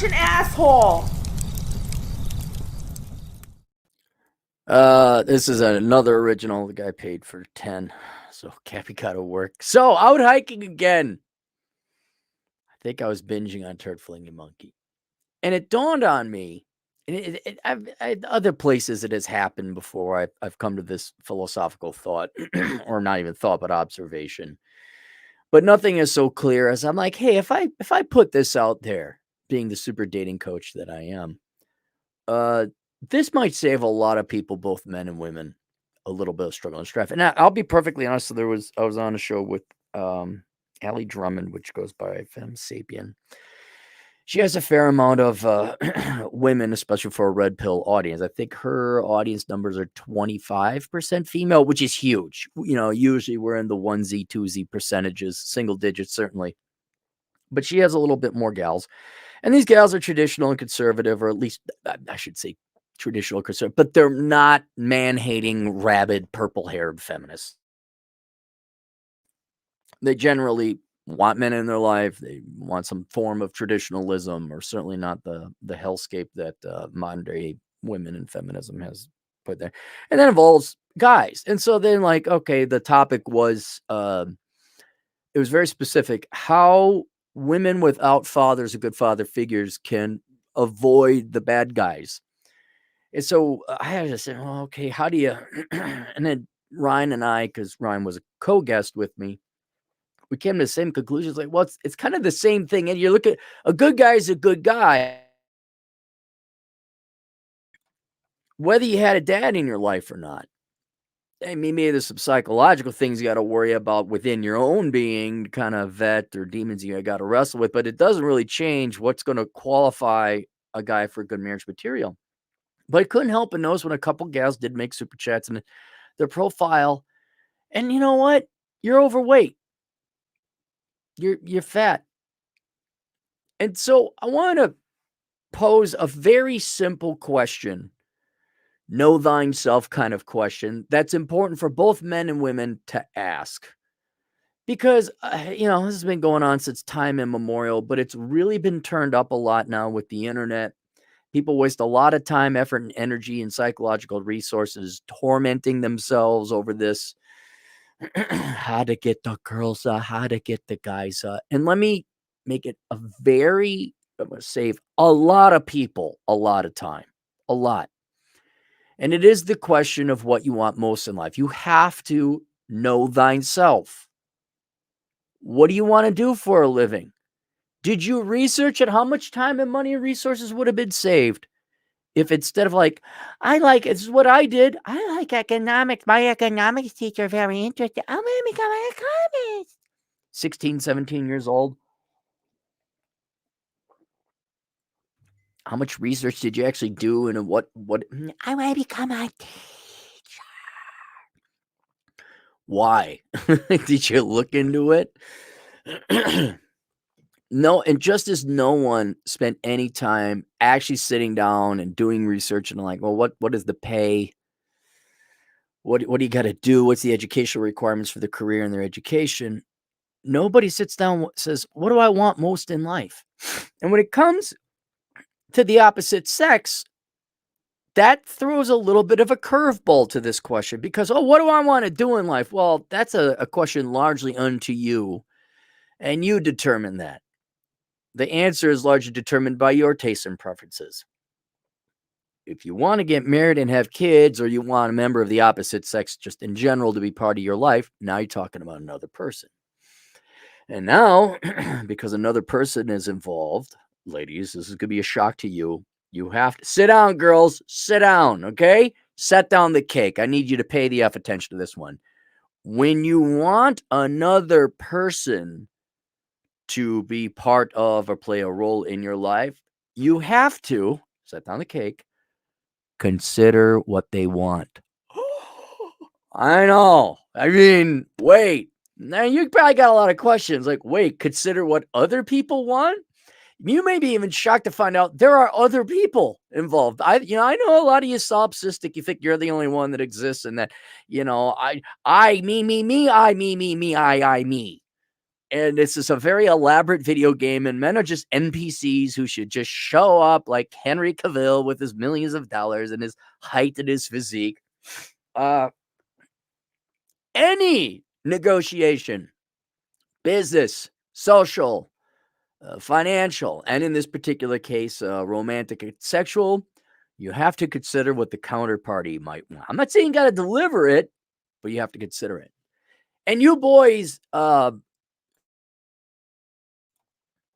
an asshole. This is another original. The guy paid for 10, so Cappy got to work. So out hiking again. I think I was binging on Turd Flinging Monkey, and it dawned on me. And other places it has happened before. I've come to this philosophical thought, or not even thought, but observation. But nothing is so clear as I'm like, hey, if I put this out there, being the super dating coach that I am, this might save a lot of people, both men and women, a little bit of struggle and strife. And I'll be perfectly honest. So I was on a show with Allie Drummond, which goes by Femme Sapien. She has a fair amount of women, especially for a red pill audience. I think her audience numbers are 25% female, which is huge. You know, usually we're in the 1Z, 2Z percentages, single digits, certainly. But she has a little bit more gals. And these gals are traditional and conservative, or at least I should say traditional conservative, but they're not man-hating, rabid, purple-haired feminists. They generally want men in their life. They want some form of traditionalism, or certainly not the hellscape that modern day women and feminism has put there. And that involves guys. And so then, like, okay, the topic was, it was very specific, how women without fathers or good father figures can avoid the bad guys. And so I had to say, well, okay, how do you, and then Ryan and I, because Ryan was a co-guest with me, we came to the same conclusions. Like, well, it's kind of the same thing. And you look at a good guy is a good guy, whether you had a dad in your life or not. I mean, maybe there's some psychological things you got to worry about within your own being, kind of vet or demons you got to wrestle with, but it doesn't really change what's going to qualify a guy for good marriage material. But I couldn't help but notice when a couple gals did make super chats and their profile, and you know what? You're overweight. You're fat. And so I want to pose a very simple question, know thyself kind of question, that's important for both men and women to ask. Because, you know, this has been going on since time immemorial, but it's really been turned up a lot now with the internet. People waste a lot of time, effort, and energy and psychological resources tormenting themselves over this. How to get the girls, how to get the guys. And let me make it I'm going to save a lot of people a lot of time, a lot. And it is the question of what you want most in life. You have to know thyself. What do you want to do for a living? Did you research at how much time and money and resources would have been saved if instead of like, this is what I did. I like economics. My economics teacher very interesting. I'm going to become an economist. 16, 17 years old. How much research did you actually do? And what I want to become a teacher. Why? Did you look into it? No, and just as no one spent any time actually sitting down and doing research and like, well, what is the pay? What do you got to do? What's the educational requirements for the career and their education? Nobody sits down and says, what do I want most in life? And when it comes to the opposite sex, that throws a little bit of a curveball to this question because, what do I want to do in life? Well, that's a question largely unto you, and you determine that. The answer is largely determined by your tastes and preferences. If you want to get married and have kids, or you want a member of the opposite sex just in general to be part of your life, now you're talking about another person. And now, because another person is involved, ladies, this is going to be a shock to you. You have to sit down, girls, sit down, okay? Set down the cake. I need you to pay the F attention to this one. When you want another person to be part of or play a role in your life, you have to set down the cake, consider what they want. I know. I mean, wait. Now you probably got a lot of questions like, wait, consider what other people want? You may be even shocked to find out there are other people involved. I know a lot of you solipsistic. You think you're the only one that exists, and that, me. And this is a very elaborate video game, and men are just NPCs who should just show up like Henry Cavill with his millions of dollars and his height and his physique. Uh, any negotiation, business, social, financial, and in this particular case, romantic and sexual, you have to consider what the counterparty might want. I'm not saying you got to deliver it, but you have to consider it. And you boys,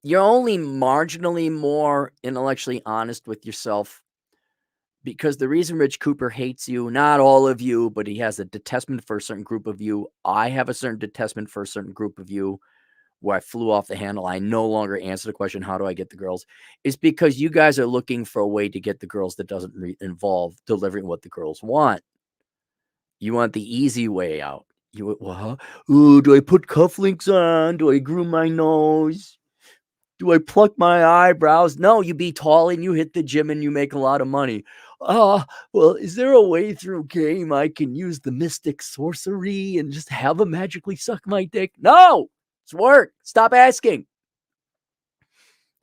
you're only marginally more intellectually honest with yourself because the reason Rich Cooper hates you, not all of you, but he has a detestment for a certain group of you. I have a certain detestment for a certain group of you where I flew off the handle. I no longer answer the question, how do I get the girls? It's because you guys are looking for a way to get the girls that doesn't involve delivering what the girls want. You want the easy way out. Well, do I put cufflinks on? Do I groom my nose? Do I pluck my eyebrows? No, you be tall and you hit the gym and you make a lot of money. Well, is there a way through game I can use the mystic sorcery and just have them magically suck my dick? No, it's work. Stop asking.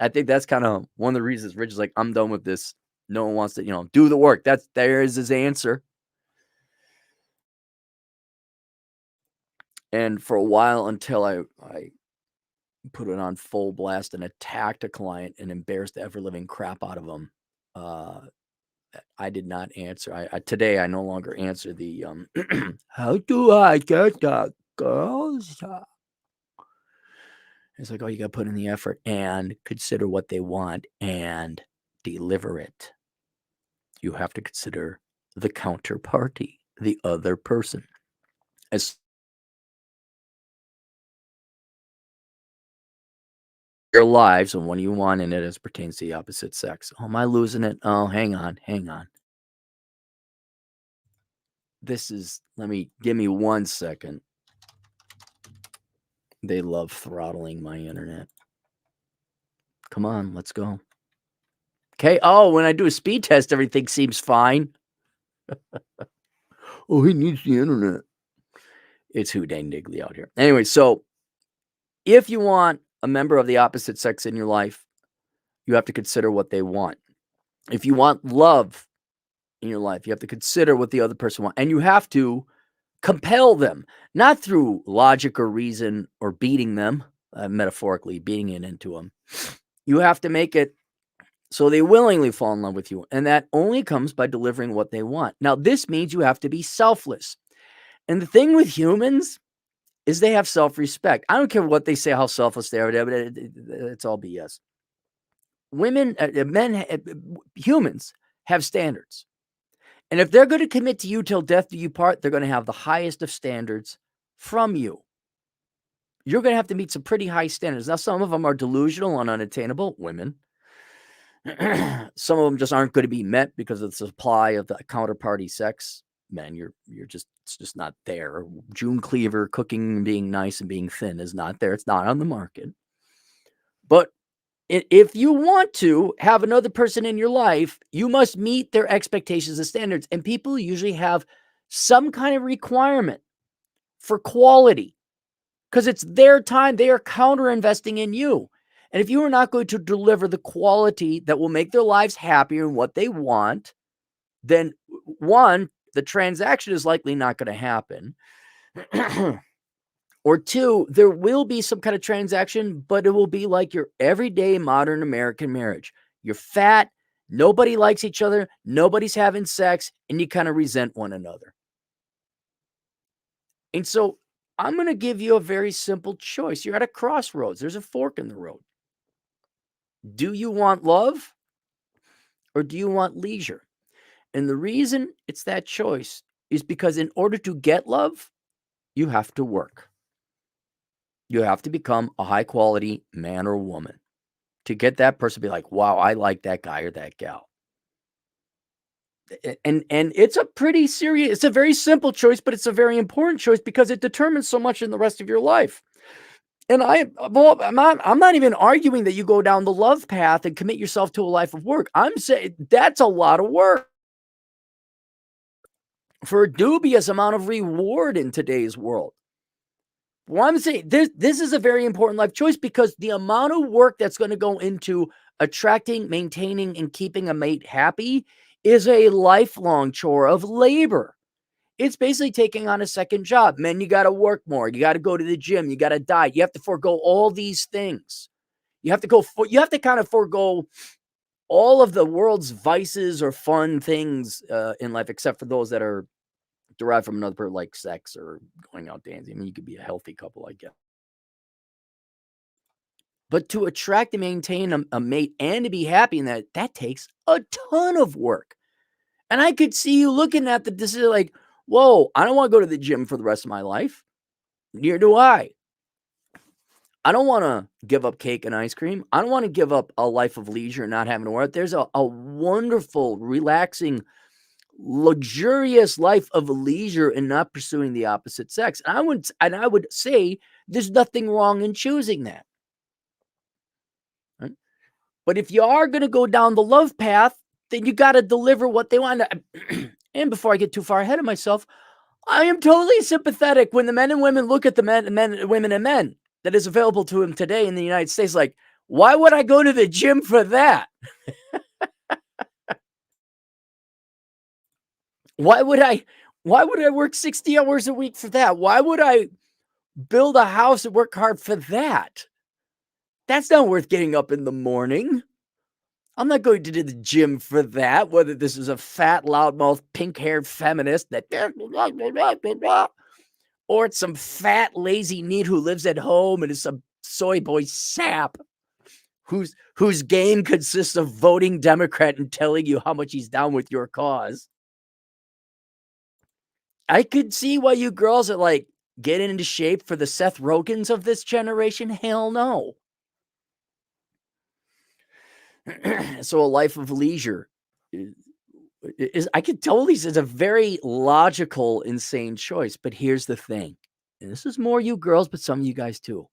I think that's kind of one of the reasons Rich is like, I'm done with this. No one wants to, do the work. There is his answer. And for a while until I put it on full blast and attacked a client and embarrassed the ever living crap out of them. I did not answer. Today I no longer answer the how do I get the girls? It's like, oh, you got to put in the effort and consider what they want and deliver it. You have to consider the counterparty, the other person. As your lives and what you want in it as pertains to the opposite sex. Oh, am I losing it? Oh, hang on. Give me 1 second. They love throttling my internet. Come on, let's go. Okay. Oh, when I do a speed test, everything seems fine. Oh, he needs the internet. It's who dang diggly out here. Anyway, so if you want a member of the opposite sex in your life, you have to consider what they want. If you want love in your life, you have to consider what the other person wants. And you have to compel them, not through logic or reason or beating them, metaphorically beating it into them. You have to make it so they willingly fall in love with you. And that only comes by delivering what they want. Now, this means you have to be selfless. And the thing with humans is they have self-respect. I don't care what they say, how selfless they are. It's all BS. Women, men, humans have standards. And if they're going to commit to you till death do you part, they're going to have the highest of standards from you. You're going to have to meet some pretty high standards. Now, some of them are delusional and unattainable, women. Some of them just aren't going to be met because of the supply of the counterparty sex. Men, it's just not there. June Cleaver cooking, being nice and being thin is not there. It's not on the market. But if you want to have another person in your life, you must meet their expectations and standards. And people usually have some kind of requirement for quality because it's their time. They are counter investing in you. And if you are not going to deliver the quality that will make their lives happier and what they want, then one, the transaction is likely not going to happen. Or two, there will be some kind of transaction, but it will be like your everyday modern American marriage. You're fat, nobody likes each other, nobody's having sex, and you kind of resent one another. And so I'm going to give you a very simple choice. You're at a crossroads. There's a fork in the road. Do you want love or do you want leisure? And the reason it's that choice is because in order to get love, you have to work. You have to become a high quality man or woman to get that person to be like, wow, I like that guy or that gal. And it's it's a very simple choice, but it's a very important choice because it determines so much in the rest of your life. And I'm not even arguing that you go down the love path and commit yourself to a life of work. I'm saying that's a lot of work for a dubious amount of reward in today's world. Well, I'm saying this is a very important life choice because the amount of work that's going to go into attracting, maintaining, and keeping a mate happy is a lifelong chore of labor. It's basically taking on a second job. Men, you got to work more. You got to go to the gym. You got to diet. You have to forego all these things. You have to kind of forego all of the world's vices or fun things in life, except for those that are derived from another person, like sex or going out dancing. I mean, you could be a healthy couple, I guess. But to attract and maintain a mate and to be happy in that, that takes a ton of work. And I could see you looking at the decision like, whoa, I don't want to go to the gym for the rest of my life. Neither do I. I don't want to give up cake and ice cream. I don't want to give up a life of leisure and not having to work. There's a wonderful, relaxing, luxurious life of leisure in not pursuing the opposite sex. And I would say there's nothing wrong in choosing that. Right? But if you are going to go down the love path, then you got to deliver what they want. And before I get too far ahead of myself, I am totally sympathetic when the men and women look at the women and men that is available to them today in the United States. Like, why would I go to the gym for that? Why would I work 60 hours a week for that? Why would I build a house and work hard for that? That's not worth getting up in the morning. I'm not going to the gym for that, whether this is a fat, loudmouth, pink-haired feminist that or it's some fat, lazy NEET who lives at home and is some soy boy sap whose game consists of voting Democrat and telling you how much he's down with your cause. I could see why you girls are like getting into shape for the Seth Rogans of this generation. Hell no. So a life of leisure is I could totally see it's a very logical, insane choice. But here's the thing, and this is more you girls, but some of you guys too.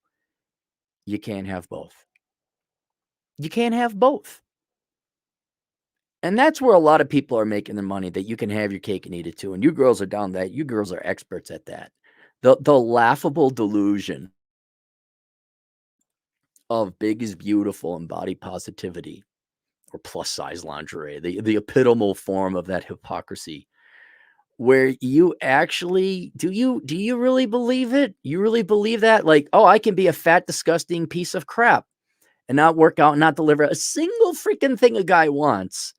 You can't have both. You can't have both. And that's where a lot of people are making their money, that you can have your cake and eat it too. And you girls are down that. You girls are experts at that. The laughable delusion of big is beautiful and body positivity or plus size lingerie, the epitomal form of that hypocrisy, where you actually do you really believe it? You really believe that? Like, oh, I can be a fat, disgusting piece of crap and not work out and not deliver a single freaking thing a guy wants,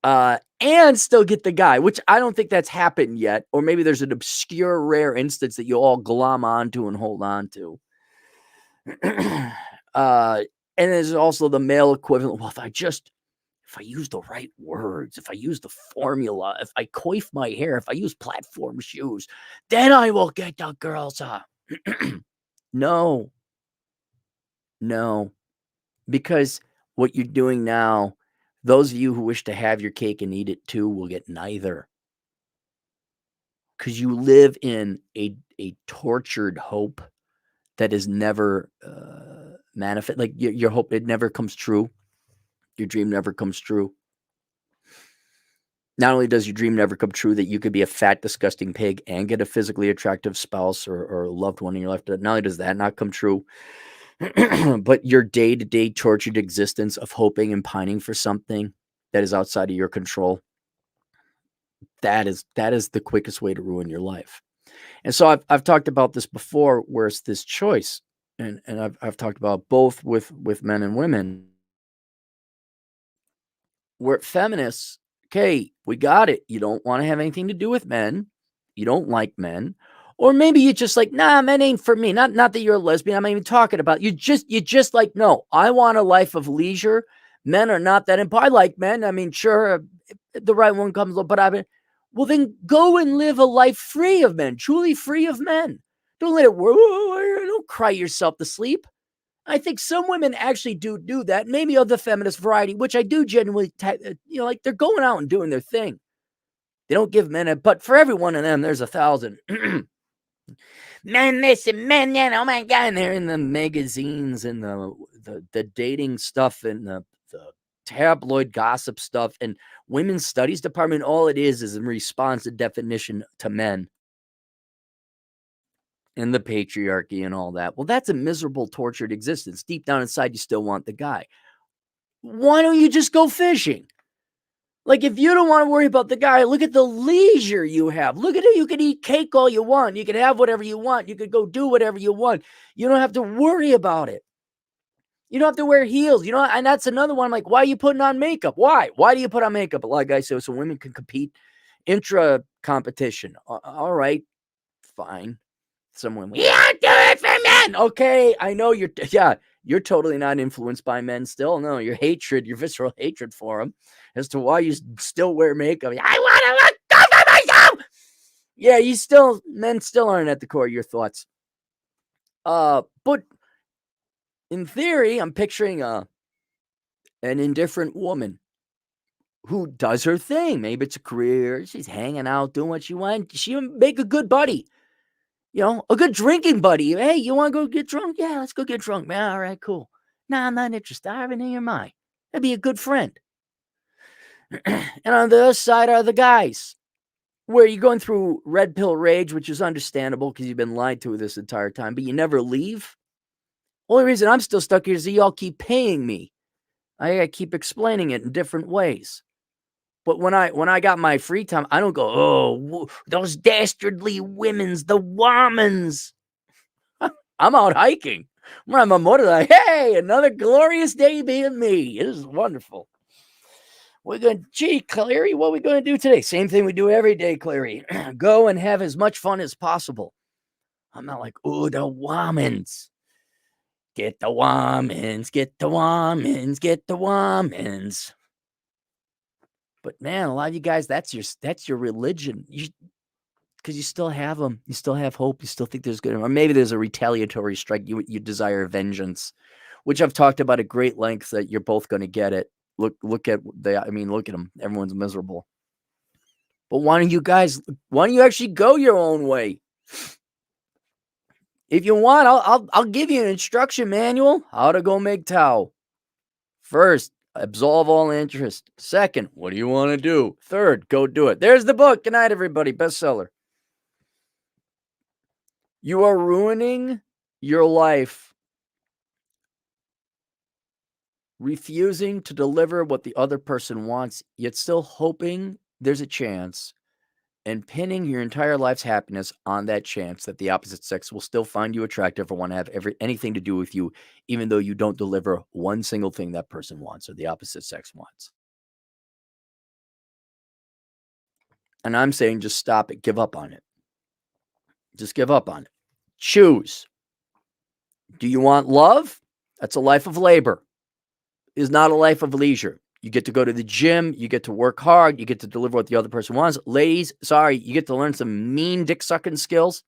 and still get the guy, which I don't think that's happened yet. Or maybe there's an obscure, rare instance that you all glom onto and hold on to. And there's also the male equivalent. Well, if I use the right words, if I use the formula, if I coif my hair, if I use platform shoes, then I will get the girls up. No, no, because what you're doing now, those of you who wish to have your cake and eat it too will get neither. Because you live in a tortured hope that is never manifest. Like your hope, it never comes true. Your dream never comes true. Not only does your dream never come true that you could be a fat, disgusting pig and get a physically attractive spouse or loved one in your life, not only does that not come true, but your day-to-day tortured existence of hoping and pining for something that is outside of your control, that is the quickest way to ruin your life. And so I've talked about this before, where it's this choice, and I've talked about both with men and women. We're feminists. Okay, we got it. You don't want to have anything to do with men. You don't like men. Or maybe you just like, nah, men ain't for me. Not that you're a lesbian. I'm not even talking about you. Just like, no, I want a life of leisure. Men are not that important. I like men. I mean, sure, if the right one comes up, but well, then go and live a life free of men, truly free of men. Don't let it work. Don't cry yourself to sleep. I think some women actually do that, maybe of the feminist variety, which I do genuinely, like they're going out and doing their thing. They don't give men but for every one of them, there's 1,000. Men this and men that, oh my God. And they're in the magazines and the dating stuff and the tabloid gossip stuff and women's studies department. All it is in response to definition to men. and the patriarchy and all that. Well, that's a miserable, tortured existence. Deep down inside, you still want the guy. Why don't you just go fishing? Like, if you don't want to worry about the guy, look at the leisure you have. Look at it. You can eat cake all you want. You can have whatever you want. You could go do whatever you want. You don't have to worry about it. You don't have to wear heels. You know, and that's another one. Like, why are you putting on makeup? Why? Why do you put on makeup? A lot of guys say so women can compete intra competition. All right, fine. Some women, yeah, do it for men. Okay, I know you're totally not influenced by men still. No, your visceral hatred for them as to why you still wear makeup. I want to look good for myself. Yeah, men still aren't at the core of your thoughts. But in theory, I'm picturing an indifferent woman who does her thing. Maybe it's a career. She's hanging out, doing what she wants. She'll make a good buddy. You know, a good drinking buddy. Hey, you want to go get drunk? Yeah, let's go get drunk, man. All right, cool. Nah, I'm not interested. I have anything in your mind. That'd be a good friend. And on the other side are the guys where you're going through red pill rage, which is understandable because you've been lied to this entire time, but you never leave. Only reason I'm still stuck here is that y'all keep paying me. I keep explaining it in different ways. But when I got my free time, I don't go, oh, those dastardly women's, the womans. I'm out hiking. I'm a motorbike. Hey, another glorious day being me. This is wonderful. Gee, Clary, what are we going to do today? Same thing we do every day, Clary. Go and have as much fun as possible. I'm not like, oh, the womans. Get the womans, get the womans, get the womans. But man, a lot of you guys, that's your religion. Because you still have them. You still have hope. You still think there's good. Or maybe there's a retaliatory strike. You desire vengeance, which I've talked about at great length that you're both going to get it. Look at them. Everyone's miserable. But why don't you actually go your own way? If you want, I'll give you an instruction manual how to go make Tao. First, absolve all interest. Second, what do you want to do? Third, go do it. There's the book. Good night, everybody. Bestseller. You are ruining your life refusing to deliver what the other person wants, yet still hoping there's a chance, and pinning your entire life's happiness on that chance that the opposite sex will still find you attractive or want to have anything to do with you, even though you don't deliver one single thing that person wants or the opposite sex wants. And I'm saying just stop it. Give up on it. Just give up on it. Choose. Do you want love? That's a life of labor. It is not a life of leisure. You get to go to the gym. You get to work hard. You get to deliver what the other person wants. Ladies, sorry, you get to learn some mean dick sucking skills.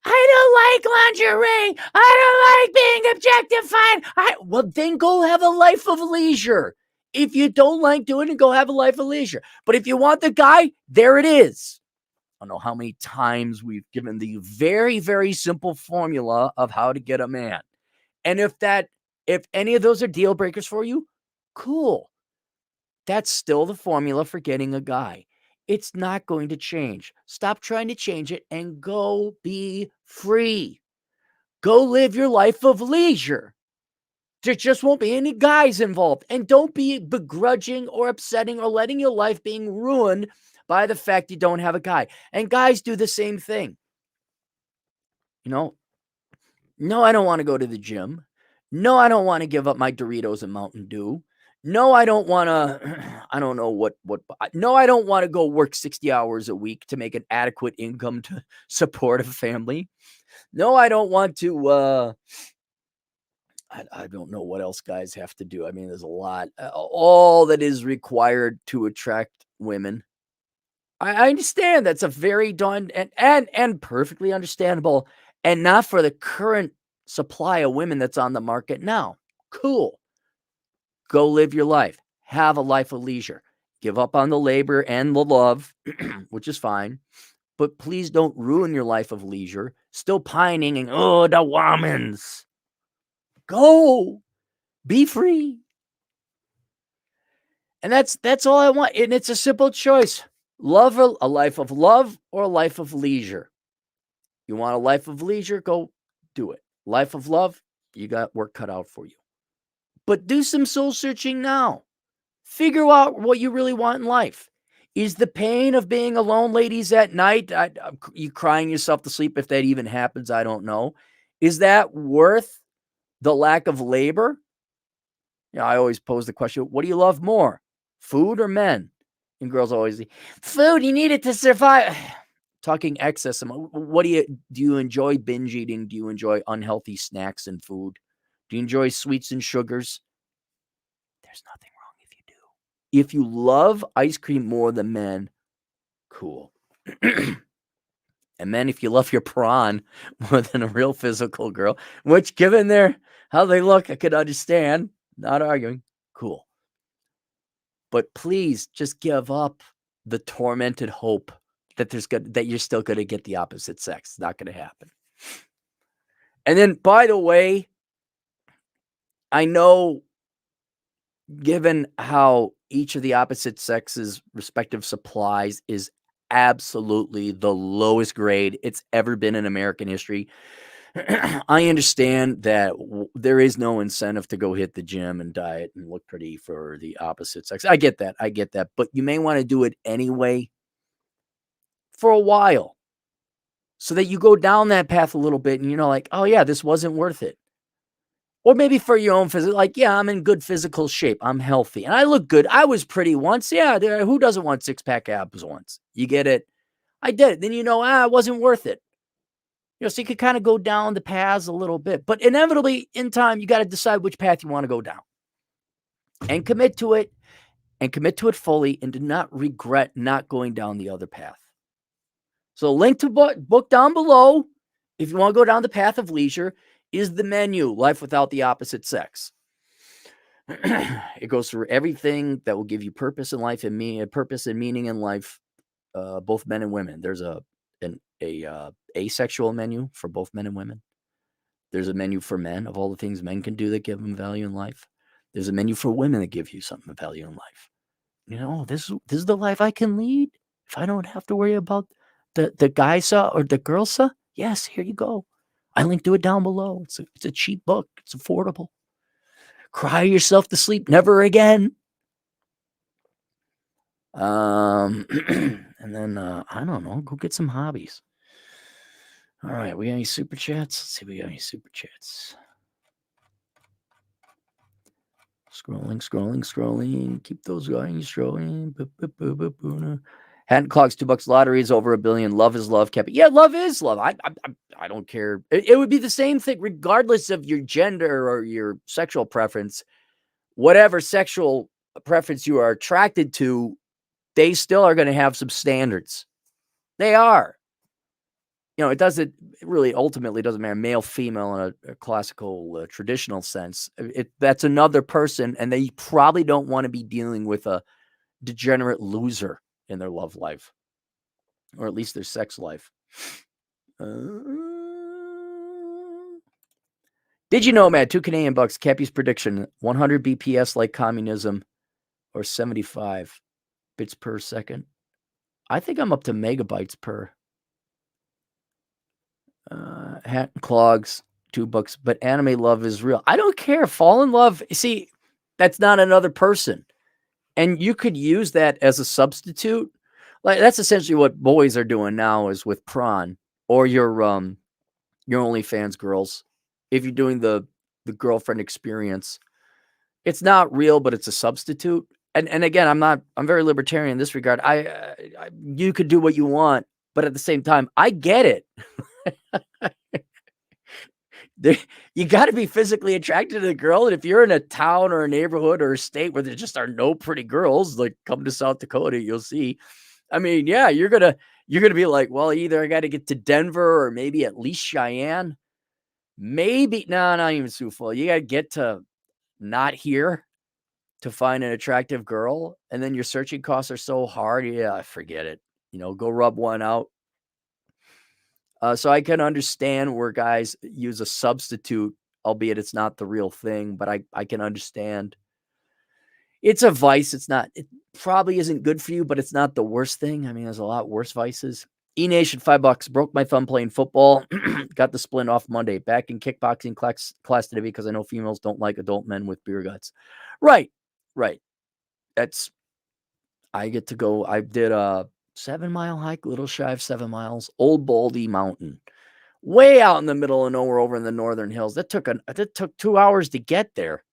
I don't like lingerie. I don't like being objectified. Well, then go have a life of leisure. If you don't like doing it, go have a life of leisure. But if you want the guy, there it is. I don't know how many times we've given the very, very simple formula of how to get a man. And if any of those are deal breakers for you, cool. That's still the formula for getting a guy. It's not going to change. Stop trying to change it and go be free. Go live your life of leisure. There just won't be any guys involved. And don't be begrudging or upsetting or letting your life being ruined by the fact you don't have a guy. And guys do the same thing. No, I don't want to go to the gym. No, I don't want to give up my Doritos and Mountain Dew. No, I don't want to, I don't know what, no, I don't want to go work 60 hours a week to make an adequate income to support a family. No, I don't want to, I don't know what else guys have to do. I mean, there's a lot, all that is required to attract women. I understand that's a very and perfectly understandable, and not for the current supply of women that's on the market now. Cool. Go live your life. Have a life of leisure. Give up on the labor and the love, which is fine. But please don't ruin your life of leisure. Still pining and, oh, the womans. Go. Be free. And that's all I want. And it's a simple choice. A life of love or a life of leisure. You want a life of leisure? Go do it. Life of love? You got work cut out for you. But do some soul searching now. Figure out what you really want in life. Is the pain of being alone, ladies, at night, you crying yourself to sleep, if that even happens, I don't know. Is that worth the lack of labor? I always pose the question, what do you love more, food or men? And girls always say, food, you need it to survive. Talking excess. What do you enjoy binge eating? Do you enjoy unhealthy snacks and food? Do you enjoy sweets and sugars? There's nothing wrong if you do. If you love ice cream more than men, cool. And men, if you love your prawn more than a real physical girl, which given how they look, I could understand. Not arguing. Cool. But please just give up the tormented hope that you're still going to get the opposite sex. It's not going to happen. And then, by the way, I know, given how each of the opposite sexes' respective supplies is absolutely the lowest grade it's ever been in American history, I understand that there is no incentive to go hit the gym and diet and look pretty for the opposite sex. I get that. But you may want to do it anyway for a while so that you go down that path a little bit and like, oh yeah, this wasn't worth it. Or maybe for your own physical, like, yeah, I'm in good physical shape. I'm healthy and I look good. I was pretty once. Yeah. Who doesn't want 6-pack abs once? You get it? I did it. Then it wasn't worth it. So you could kind of go down the paths a little bit, but inevitably in time, you got to decide which path you want to go down and commit to it fully and do not regret not going down the other path. So link to book down below. If you want to go down the path of leisure, is the menu Life Without the Opposite Sex. It goes through everything that will give you purpose in life and purpose and meaning in life, both men and women. There's an asexual menu for both men and women. There's a menu for men of all the things men can do that give them value in life. There's a menu for women that give you something of value in life. This is the life I can lead if I don't have to worry about the guy or the girl. Yes, here you go. I linked to it down below. It's a cheap book. It's affordable. Cry yourself to sleep never again. And then I don't know, go get some hobbies. All right, we got any super chats? Let's see, we got any super chats. Scrolling. Keep those going. Scrolling. Hand clocks, $2 lottery is over $1 billion. Love is love. Cappy. Yeah, love is love. I don't care. It would be the same thing regardless of your gender or your sexual preference. Whatever sexual preference you are attracted to, they still are going to have some standards. They are. It really ultimately doesn't matter, male, female in a classical, traditional sense. That's another person, and they probably don't want to be dealing with a degenerate loser in their love life, or at least their sex life. Digi Nomad, 2 Canadian bucks. Cappy's prediction: 100 BPS like communism, or 75 bits per second. I think I'm up to megabytes per. Hat and clogs, $2, but anime love is real. I don't care. Fall in love. See, that's not another person. And you could use that as a substitute. Like, that's essentially what boys are doing now is with prawn or your OnlyFans girls. If you're doing the girlfriend experience, it's not real, but it's a substitute. And again, I'm very libertarian in this regard. You could do what you want, but at the same time, I get it. You got to be physically attracted to the girl. And if you're in a town or a neighborhood or a state where there just are no pretty girls, like come to South Dakota, you'll see. I mean, yeah, you're going to be like, well, either I got to get to Denver or maybe at least Cheyenne. Maybe, no, not even Sioux Falls. You got to get to not here to find an attractive girl. And then your searching costs are so hard. Yeah, forget it. Go rub one out. So I can understand where guys use a substitute, albeit it's not the real thing, but I can understand. It's a vice. It probably isn't good for you, but it's not the worst thing. I mean, there's a lot worse vices. E-Nation, $5. Broke my thumb playing football. Got the splint off Monday. Back in kickboxing class today because I know females don't like adult men with beer guts. Right. I get to go. I did a 7-mile hike, little shy of 7 miles, Old Baldy Mountain, way out in the middle of nowhere over in the northern hills. That took 2 hours to get there.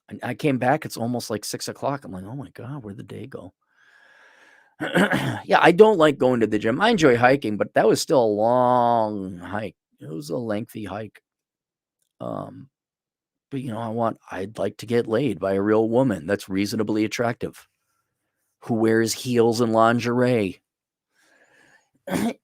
And I came back. It's almost like 6 o'clock. I'm like, oh my God, where'd the day go? Yeah, I don't like going to the gym. I enjoy hiking, but that was still a long hike. It was a lengthy hike. But I'd like to get laid by a real woman that's reasonably attractive, who wears heels and lingerie.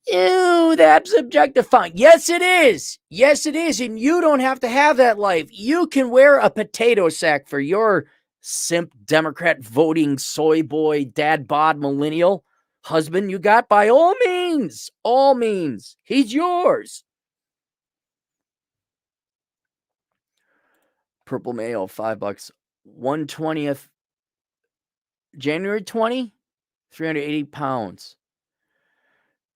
Ew, that's objectifying. Yes, it is. Yes, it is. And you don't have to have that life. You can wear a potato sack for your simp Democrat voting soy boy dad bod millennial husband you got, by all means. All means. He's yours. Purple Mayo, $5. 1/20th. January 20, 380 pounds.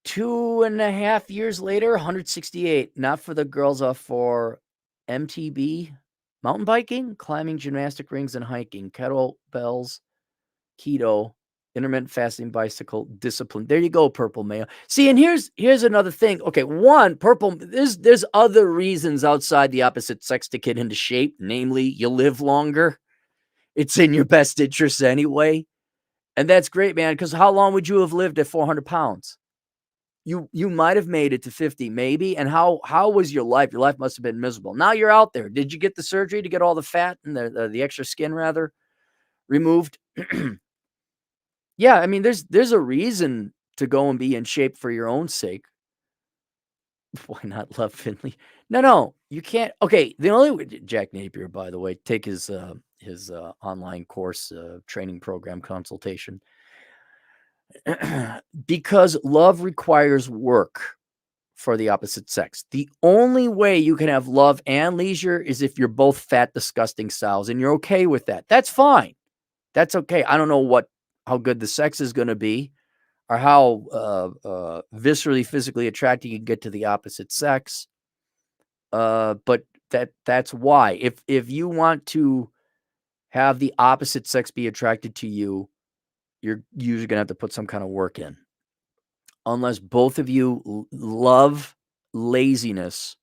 2.5 years later, 168. Not for the girls, for MTB, mountain biking, climbing, gymnastic rings, and hiking, kettlebells, keto, intermittent fasting, bicycle, discipline. There you go, Purple Mayo. See, and here's another thing. Okay, one, Purple, there's other reasons outside the opposite sex to get into shape. Namely, you live longer. It's in your best interest anyway. And that's great, man, because how long would you have lived at 400 pounds? You might have made it to 50, maybe. And how was your life? Your life must have been miserable. Now you're out there. Did you get the surgery to get all the fat and the extra skin rather removed? Yeah, I mean, there's a reason to go and be in shape for your own sake. Why not love Finley? No, you can't. Okay, the only way, Jack Napier, by the way, take his online course training program consultation. Because love requires work for the opposite sex. The only way you can have love and leisure is if you're both fat, disgusting sows, and you're okay with that. That's fine. That's okay. I don't know how good the sex is going to be, or how viscerally, physically attracted you can get to the opposite sex. But that's why. If you want to have the opposite sex be attracted to you, you're usually going to have to put some kind of work in. Unless both of you love laziness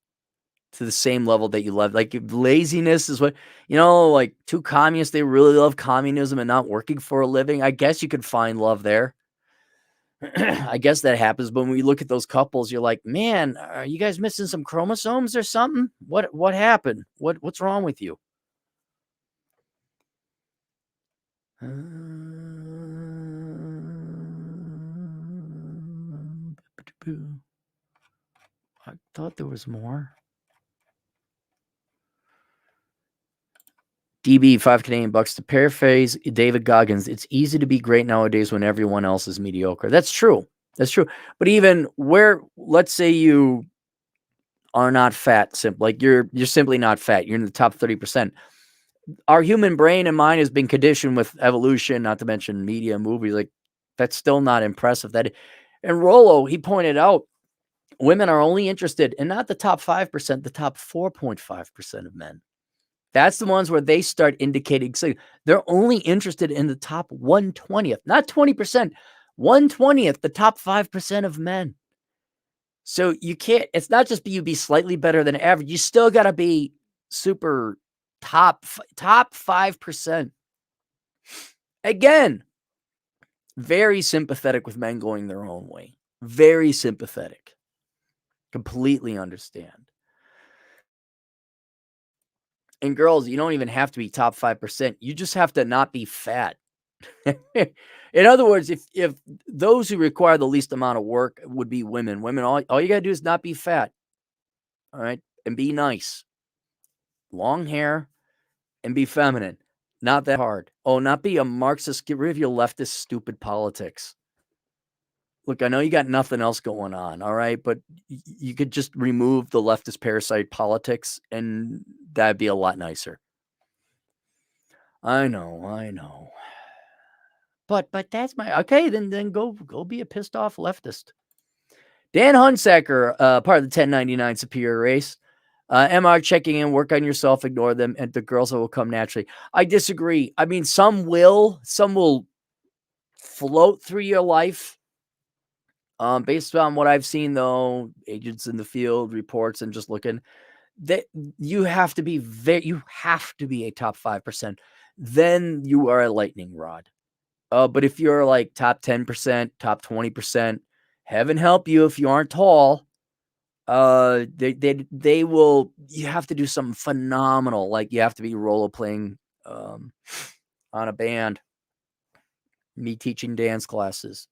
to the same level that you love. Like, laziness is what, like two communists, they really love communism and not working for a living. I guess you could find love there. I guess that happens. But when we look at those couples, you're like, man, are you guys missing some chromosomes or something? What happened? What's wrong with you? I thought there was more. DB, $5 to paraphrase David Goggins, it's easy to be great nowadays when everyone else is mediocre. That's true. But even let's say you are not fat, like you're simply not fat. You're in the top 30%. Our human brain and mind has been conditioned with evolution, not to mention media, movies. Like, that's still not impressive. And Rollo, he pointed out, women are only interested in not the top 5%, the top 4.5% of men. That's the ones where they start indicating. So they're only interested in the top 1/20th, not 20%, 1/20th, the top 5% of men. So you can't, it's not just you be slightly better than average. You still got to be super top 5%. Again, very sympathetic with men going their own way. Very sympathetic. Completely understand. And girls, you don't even have to be top 5%. You just have to not be fat. In other words, if those who require the least amount of work would be women, all you got to do is not be fat. All right. And be nice. Long hair and be feminine. Not that hard. Oh, not be a Marxist. Get rid of your leftist stupid politics. Look, I know you got nothing else going on, all right? But you could just remove the leftist parasite politics, and that'd be a lot nicer. I know. But that's my okay, then go be a pissed off leftist. Dan Hunsaker, part of the 1099 Superior Race. MR checking in, work on yourself, ignore them, and the girls will come naturally. I disagree. I mean, some will float through your life. Based on what I've seen, though, agents in the field, reports, and just looking, that you have to be a top 5%. Then you are a lightning rod. But if you're like top 10%, top 20%, heaven help you if you aren't tall. They will. You have to do something phenomenal. Like you have to be role playing on a band. Me teaching dance classes.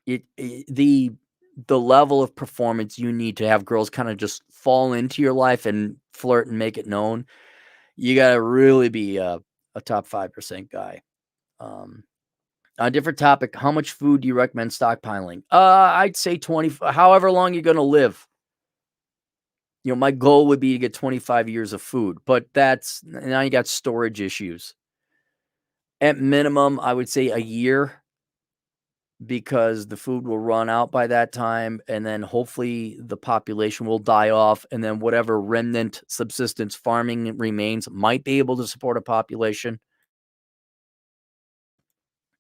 The level of performance you need to have girls kind of just fall into your life and flirt and make it known. You got to really be a top 5% guy. A different topic. How much food do you recommend stockpiling? I'd say 20, however long you're going to live. You know, my goal would be to get 25 years of food, but now you got storage issues. At minimum, I would say a year, because the food will run out by that time, and then hopefully the population will die off, and then whatever remnant subsistence farming remains might be able to support a population.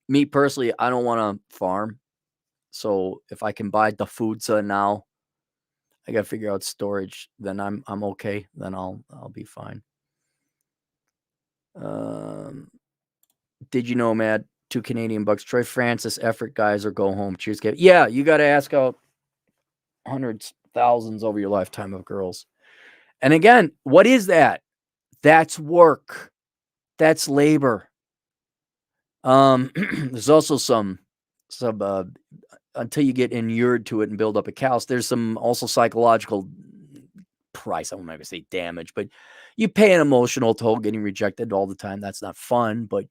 Me personally, I don't want to farm, so if I can buy the food now, I got to figure out storage. Then I'm okay. Then I'll be fine. Digi Nomad, 2 Canadian bucks. Troy Francis, effort guys, or go home. Cheers, Cappy. Yeah, you got to ask out hundreds, thousands over your lifetime of girls. And again, what is that? That's work. That's labor. There's also some until you get inured to it and build up a callus, there's some also psychological price. I won't maybe say damage, but you pay an emotional toll getting rejected all the time. That's not fun, but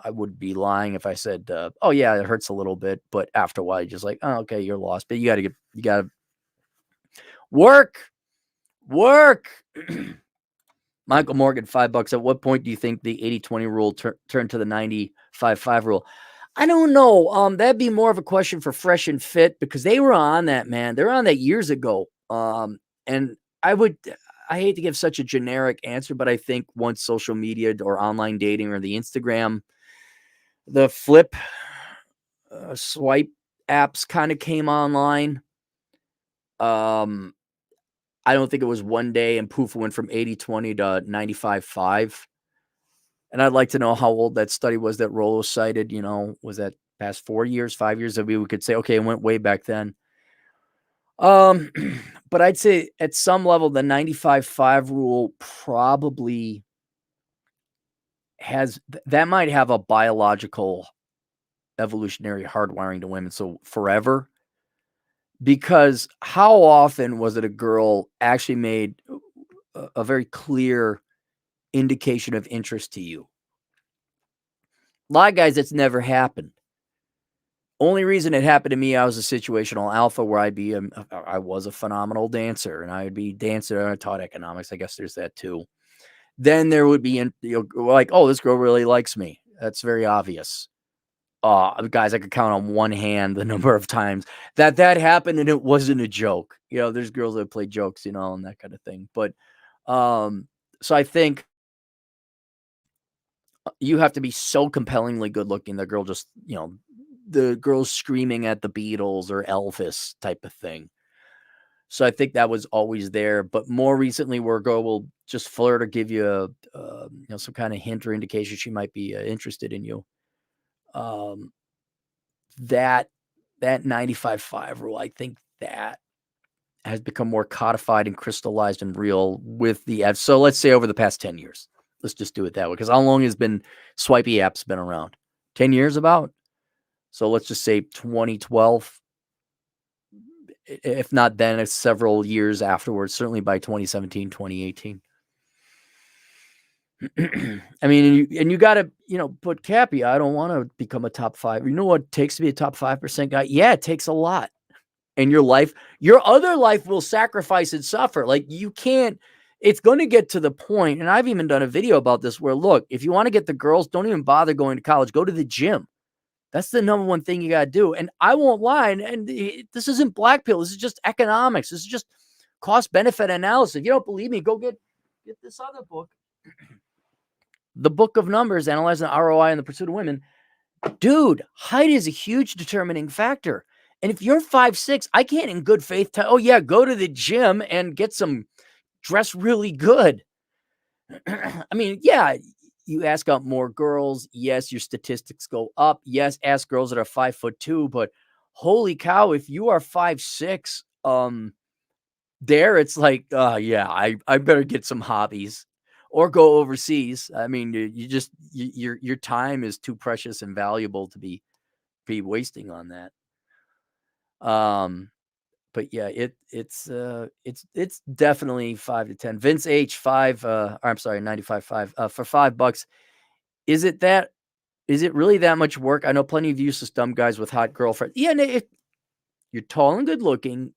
I would be lying if I said, oh yeah, it hurts a little bit, but after a while, you're just like, oh, okay, you're lost. But you got to work. Michael Morgan, $5. At what point do you think the 80-20 rule turned to the 95-5 rule? I don't know. That'd be more of a question for Fresh and Fit, because they were on that, man. They were on that years ago. And I hate to give such a generic answer, but I think once social media or online dating or the Instagram, the flip swipe apps kind of came online. I don't think it was one day and poof, went from 80-20 to 95-5. And I'd like to know how old that study was that Rollo cited. Was that past 4 years, 5 years? That we could say, okay, it went way back then. But I'd say at some level, the 95-5 rule probably that might have a biological evolutionary hardwiring to women. So forever. Because how often was it a girl actually made a very clear indication of interest to you? A lot of guys, that's never happened. Only reason it happened to me, I was a situational alpha where I was a phenomenal dancer, and I would be dancing. I taught economics. I guess there's that too. Then there would be, like, oh, this girl really likes me. That's very obvious. Guys, I could count on one hand the number of times that happened, and it wasn't a joke. There's girls that play jokes, and that kind of thing. But, so I think you have to be so compellingly good looking. The girl just, the girl's screaming at the Beatles or Elvis type of thing. So I think that was always there. But more recently, where a girl will just flirt or give you some kind of hint or indication she might be interested in you. That 95-5 rule, I think that has become more codified and crystallized and real with the apps. So let's say over the past 10 years. Let's just do it that way. Because how long has swipey apps been around? 10 years about? So let's just say 2012. If not then, it's several years afterwards, certainly by 2017, 2018. I mean, and you got to, put Cappy. I don't want to become a top 5. You know what it takes to be a top 5% guy? Yeah, it takes a lot. And your other life will sacrifice and suffer. Like you can't It's going to get to the point, and I've even done a video about this where, look, if you want to get the girls, don't even bother going to college. Go to the gym. That's the number one thing you got to do. And I won't lie. And this isn't black pill. This is just economics. This is just cost benefit analysis. If you don't believe me, go get this other book, The Book of Numbers, Analyzing the ROI in the Pursuit of Women. Dude, height is a huge determining factor. And if you're 5'6", I can't in good faith tell, oh yeah, go to the gym and get some dress really good. I mean, yeah, you ask out more girls. Yes, your statistics go up. Yes, ask girls that are 5'2", but holy cow, if you are 5'6", there it's like, yeah, I better get some hobbies or go overseas. I mean, your time is too precious and valuable to be wasting on that. But yeah, it's definitely 5 to 10. Vince H 5, I'm sorry, 95.5 for $5. Is it really that much work? I know plenty of useless dumb guys with hot girlfriends. Yeah, if you're tall and good looking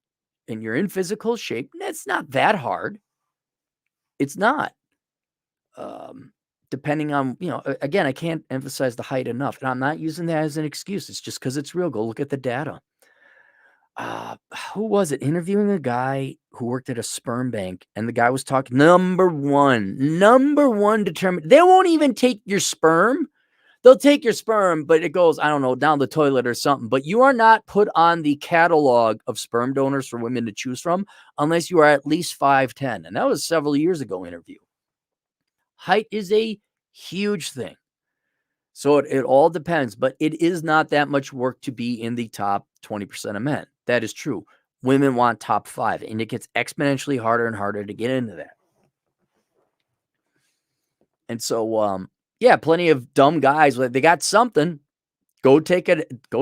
and you're in physical shape, that's not that hard. It's not. Depending on, again, I can't emphasize the height enough, and I'm not using that as an excuse. It's just because it's real. Go look at the data. Who was it interviewing a guy who worked at a sperm bank, and the guy was talking number one determined. They won't even take your sperm. They'll take your sperm, but it goes, I don't know, down the toilet or something. But you are not put on the catalog of sperm donors for women to choose from unless you are at least 5'10". And that was several years ago interview. Height is a huge thing. So it all depends, but it is not that much work to be in the top 20% of men. That is true. Women want top 5, and it gets exponentially harder and harder to get into that. And so, yeah, plenty of dumb guys, they got something. Go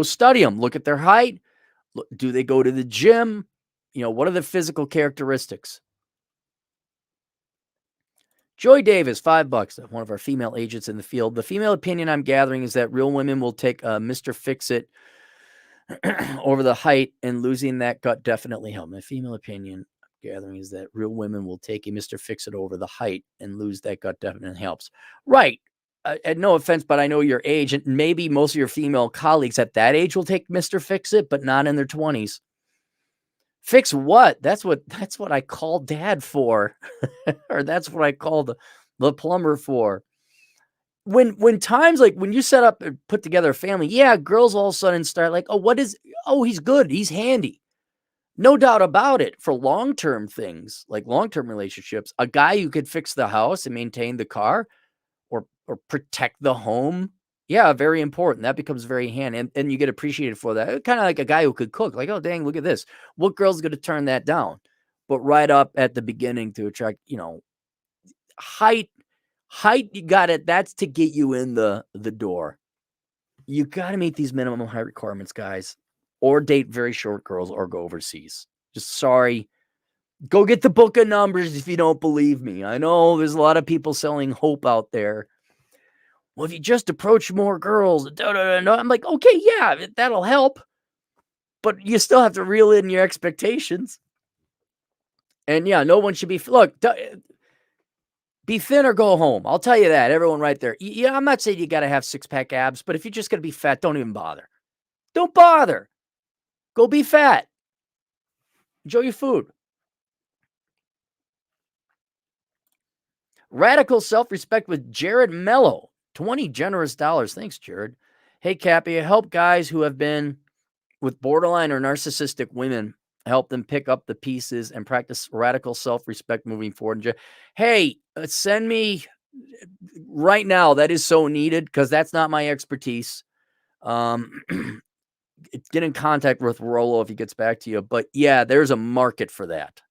study them. Look at their height. Do they go to the gym? What are the physical characteristics? Joy Davis, $5, one of our female agents in the field. The female opinion I'm gathering is that real women will take Mr. Fix-It over the height, and losing that gut definitely helped. My female opinion I'm gathering is that real women will take a Mr. Fix-It over the height, and lose that gut definitely helps. Right. And no offense, but I know your age, and maybe most of your female colleagues at that age will take Mr. Fix-It, but not in their 20s. Fix what? That's what I call dad for. Or that's what I call the plumber for. When times like when you set up and put together a family, yeah, girls all of a sudden start like, he's good, he's handy. No doubt about it. For long-term things, like long-term relationships, a guy who could fix the house and maintain the car or protect the home, yeah, very important. That becomes very handy, and you get appreciated for that. Kind of like a guy who could cook. Like, oh, dang, look at this. What girl's going to turn that down? But right up at the beginning to attract, height, you got it. That's to get you in the door. You got to meet these minimum height requirements, guys, or date very short girls or go overseas. Just sorry. Go get the Book of Numbers if you don't believe me. I know there's a lot of people selling hope out there. Well, if you just approach more girls, I'm like, okay, yeah, that'll help. But you still have to reel in your expectations. And yeah, no one should be, look, be thin or go home. I'll tell you that. Everyone right there. Yeah, I'm not saying you got to have 6-pack abs, but if you're just going to be fat, don't even bother. Don't bother. Go be fat. Enjoy your food. Radical Self-Respect with Jared Mello. 20 generous dollars. Thanks, Jared. Hey, Cappy, I help guys who have been with borderline or narcissistic women. Help them pick up the pieces and practice radical self-respect moving forward. Hey, send me right now. That is so needed because that's not my expertise. Get in contact with Rollo if he gets back to you. But yeah, there's a market for that.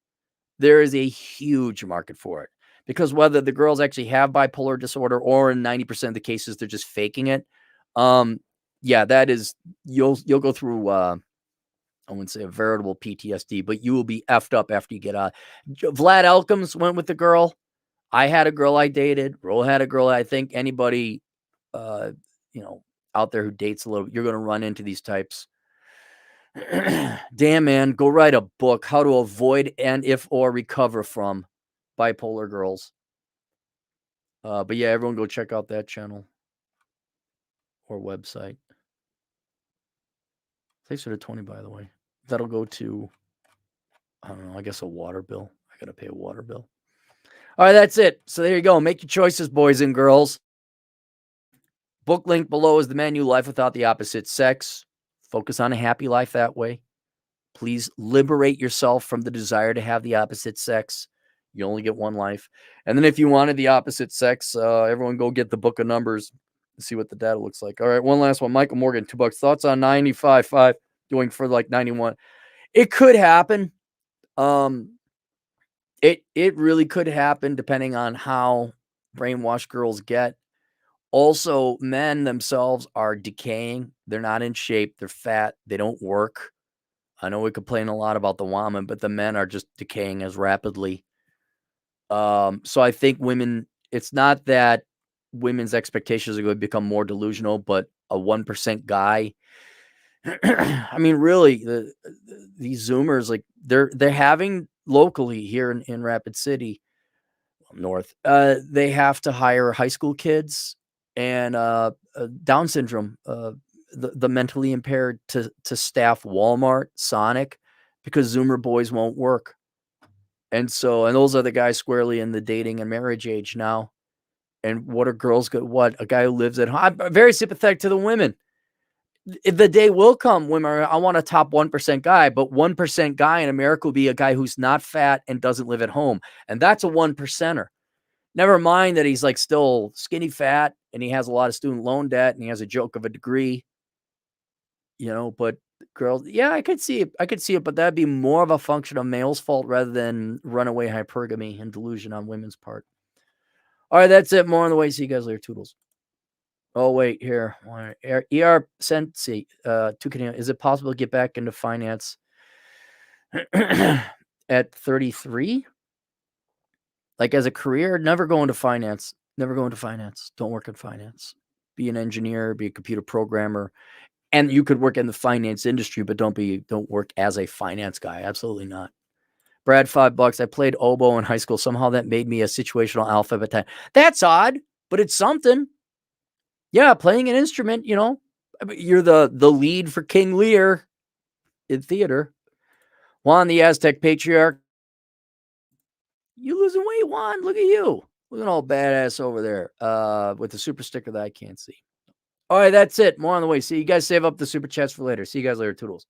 There is a huge market for it because whether the girls actually have bipolar disorder or in 90% of the cases, they're just faking it. Yeah, that is, you'll go through, I wouldn't say a veritable PTSD, but you will be effed up after you get out. Vlad Elkins went with the girl. I had a girl I dated. Roll had a girl. I think anybody, out there who dates a little, you're going to run into these types. Damn, man, go write a book, How to Avoid and If or Recover from Bipolar Girls. But yeah, everyone go check out that channel or website. Thanks for the 20, by the way. That'll go to, I don't know, I guess a water bill. I got to pay a water bill. All right, that's it. So there you go. Make your choices, boys and girls. Book link below is the menu, Life Without the Opposite Sex. Focus on a happy life that way. Please liberate yourself from the desire to have the opposite sex. You only get one life. And then if you wanted the opposite sex, everyone go get the book of numbers and see what the data looks like. All right, one last one. Michael Morgan, $2. Thoughts on 95.5 going for like 91? It could happen. It really could happen depending on how brainwashed girls get. Also, men themselves are decaying. They're not in shape. They're fat. They don't work. I know we complain a lot about the woman, but the men are just decaying as rapidly. So I think women, it's not that women's expectations are going to become more delusional, but a 1% guy. I mean, really, these Zoomers, like they're having locally here in Rapid City, North, they have to hire high school kids and Down syndrome, the mentally impaired to staff Walmart, Sonic, because Zoomer boys won't work. And those are the guys squarely in the dating and marriage age now. And what are girls good? What, a guy who lives at home? I'm very sympathetic to the women. The day will come, women, I want a top 1% guy, but 1% guy in America will be a guy who's not fat and doesn't live at home. And that's a 1%er. Never mind that he's like still skinny fat and he has a lot of student loan debt and he has a joke of a degree, but girls, yeah, I could see it, but that'd be more of a function of male's fault rather than runaway hypergamy and delusion on women's part. All right, that's it. More on the way. See you guys later. Toodles. Oh, wait, here. ER Sensi, is it possible to get back into finance at 33? Like as a career? Never go into finance. Never go into finance. Don't work in finance. Be an engineer, be a computer programmer. And you could work in the finance industry, but don't work as a finance guy. Absolutely not. Brad, $5. I played oboe in high school. Somehow that made me a situational alpha at the time. That's odd, but it's something. Yeah, playing an instrument, you're the lead for King Lear in theater. Juan, the Aztec patriarch. You losing weight, Juan? Look at you. Looking all badass over there with the super sticker that I can't see. All right, that's it. More on the way. See you guys. Save up the super chats for later. See you guys later. Toodles.